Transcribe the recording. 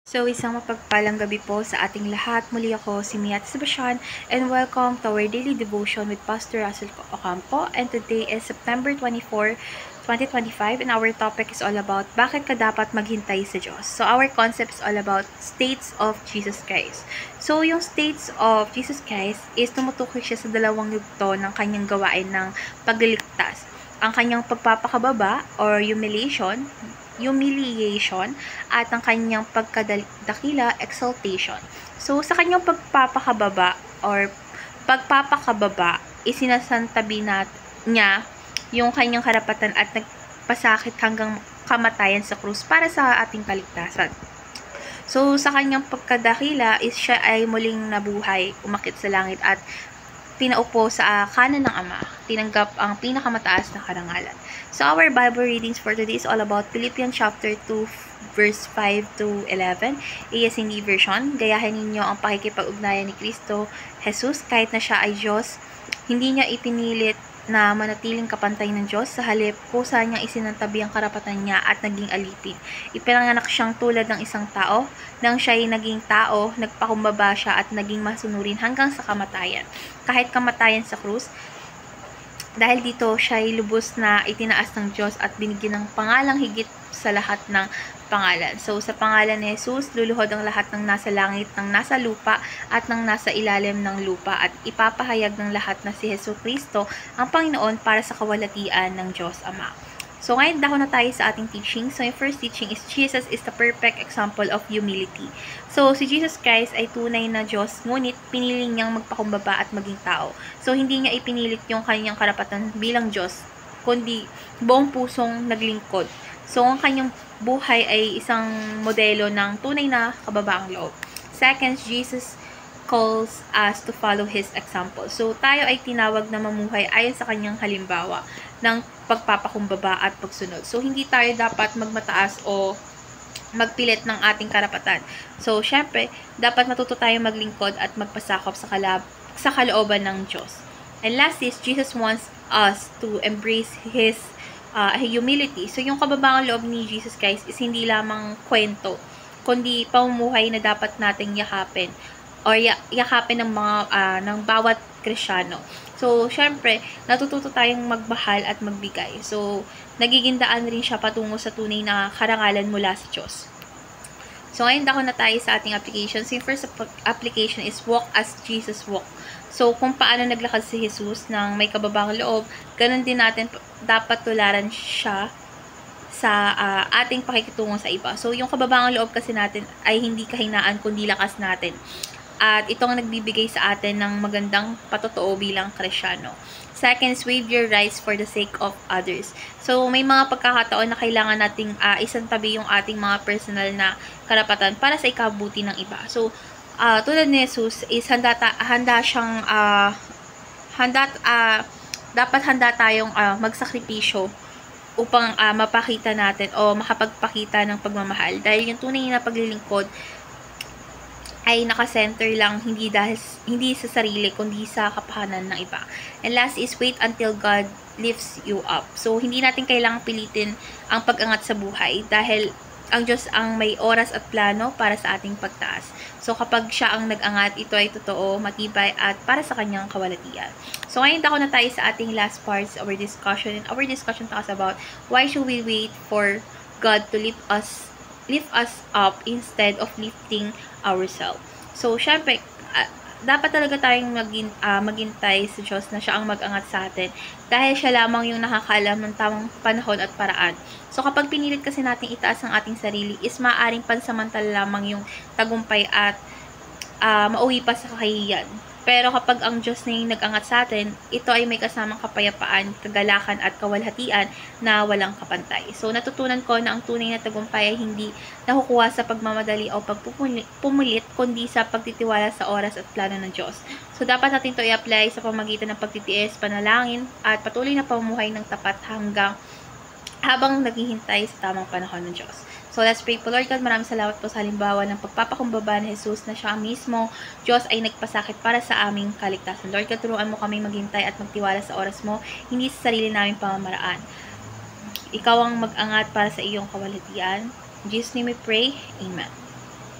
So, isang mapagpalang gabi po sa ating lahat. Muli ako si Miat Sebastian and welcome to our daily devotion with Pastor Russell Ocampo. And today is September 24, 2025 and our topic is all about bakit ka dapat maghintay sa Diyos. So, our concept is all about states of Jesus Christ. So, yung states of Jesus Christ is tumutukoy siya sa dalawang yugto ng kanyang gawain ng pagliligtas. Ang kanyang pagpapakababa or humiliation at ang kanyang pagkadakila, exaltation. So, sa kanyang pagpapakababa isinasantabi niya yung kanyang karapatan at nagpasakit hanggang kamatayan sa krus para sa ating kaligtasan. So, sa kanyang pagkadakila is siya ay muling nabuhay, umakyat sa langit at pinaupo sa kanan ng Ama, tinanggap ang pinakamataas na karangalan. So, our Bible readings for today is all about Philippians chapter 2, verse 5 to 11, ASND version. Gayahin ninyo ang pakikipag-ugnayan ni Kristo Jesus kahit na siya ay Diyos. Hindi niya ipinilit na manatiling kapantay ng Diyos, sa halip kusa niyang isinantabi ang karapatan niya at naging alipin. Ipinanganak siyang tulad ng isang tao. Nang siya ay naging tao, nagpakumbaba siya at naging masunurin hanggang sa kamatayan. Kahit kamatayan sa krus, dahil dito siya ay lubos na itinaas ng Diyos at binigyan ng pangalang higit sa lahat ng pangalan. So, sa pangalan ni Jesus, luluhod ang lahat ng nasa langit, ng nasa lupa, at ng nasa ilalim ng lupa, at ipapahayag ng lahat na si Jesucristo ang Panginoon para sa kawalatian ng Diyos Ama. So, ngayon dako na tayo sa ating teaching. So, yung first teaching is Jesus is the perfect example of humility. So, si Jesus Christ ay tunay na Diyos, ngunit pinili niyang magpakumbaba at maging tao. So, hindi niya ipinilit yung kanyang karapatan bilang Diyos, kundi buong pusong naglingkod. So, ang kanyang buhay ay isang modelo ng tunay na kababaang loob. Second, Jesus calls us to follow His example. So, tayo ay tinawag na mamuhay ayon sa kanyang halimbawa ng pagpapakumbaba at pagsunod. So, hindi tayo dapat magmataas o magpilit ng ating karapatan. So, syempre, dapat matuto tayo maglingkod at magpasakop sa kalooban ng Diyos. And last is, Jesus wants us to embrace His humility. So, yung kababaang loob ni Jesus Christ is hindi lamang kwento, kundi pamumuhay na dapat nating yakapin or yakapin ng bawat Kristiyano. So, syempre, natututo tayong magmahal at magbigay. So, nagiging daan rin siya patungo sa tunay na karangalan mula sa Diyos. So, ngayon dako na tayo sa ating application. So, yung first application is walk as Jesus walked. So, kung paano naglakad si Jesus ng may kababaang loob, ganun din natin dapat tularan siya sa ating pakikitungo sa iba. So, yung kababaang loob kasi natin ay hindi kahinaan kundi lakas natin. At ito ang nagbibigay sa atin ng magandang patotoo bilang Kristiyano. Second is waive your rights for the sake of others. So, may mga pagkakataon na kailangan nating isantabi yung ating mga personal na karapatan para sa ikabuti ng iba. So, tulad ni Jesus is dapat handa tayong magsakripisyo upang mapakita natin o makapagpakita ng pagmamahal. Dahil yung tunay na paglilingkod ay nakasenter lang hindi sa sarili kundi sa kapahanan ng iba. And last is wait until God lifts you up. So, hindi natin kailangang pilitin ang pag-angat sa buhay dahil ang Diyos ang may oras at plano para sa ating pagtaas. So, kapag siya ang nag-angat, ito ay totoo, matibay, at para sa kanyang kawalatian. So, ngayon dako na tayo sa ating last parts of our discussion. And our discussion talks about why should we wait for God to lift us up instead of lifting ourselves. So, syempre, dapat talaga tayong maghintay sa Diyos na siya ang mag-angat sa atin dahil siya lamang yung nakakaalam ng tamang panahon at paraan. So, kapag pinilit kasi natin itaas ang ating sarili, is maaaring pansamantala lamang yung tagumpay at mauwi pa sa kakahiyan. Pero kapag ang Diyos na yung nag-angat sa atin, ito ay may kasamang kapayapaan, kagalakan at kawalhatian na walang kapantay. So, natutunan ko na ang tunay na tagumpay ay hindi nakukuha sa pagmamadali o pagpumilit, kundi sa pagtitiwala sa oras at plano ng Diyos. So, dapat natin ito i-apply sa pamagitan ng pagtitiis, panalangin, at patuloy na pamumuhay ng tapat habang naghihintay sa tamang panahon ng Diyos. So, let's pray po. Lord God, maraming salamat po sa halimbawa ng pagpapakumbaba ni Jesus na siya mismo, Diyos, ay nagpasakit para sa aming kaligtasan. Lord God, turuan mo kami maghintay at magtiwala sa oras mo, hindi sa sarili naming pamamaraan. Ikaw ang mag-angat para sa iyong kawalhatian. In Jesus' name we pray. Amen.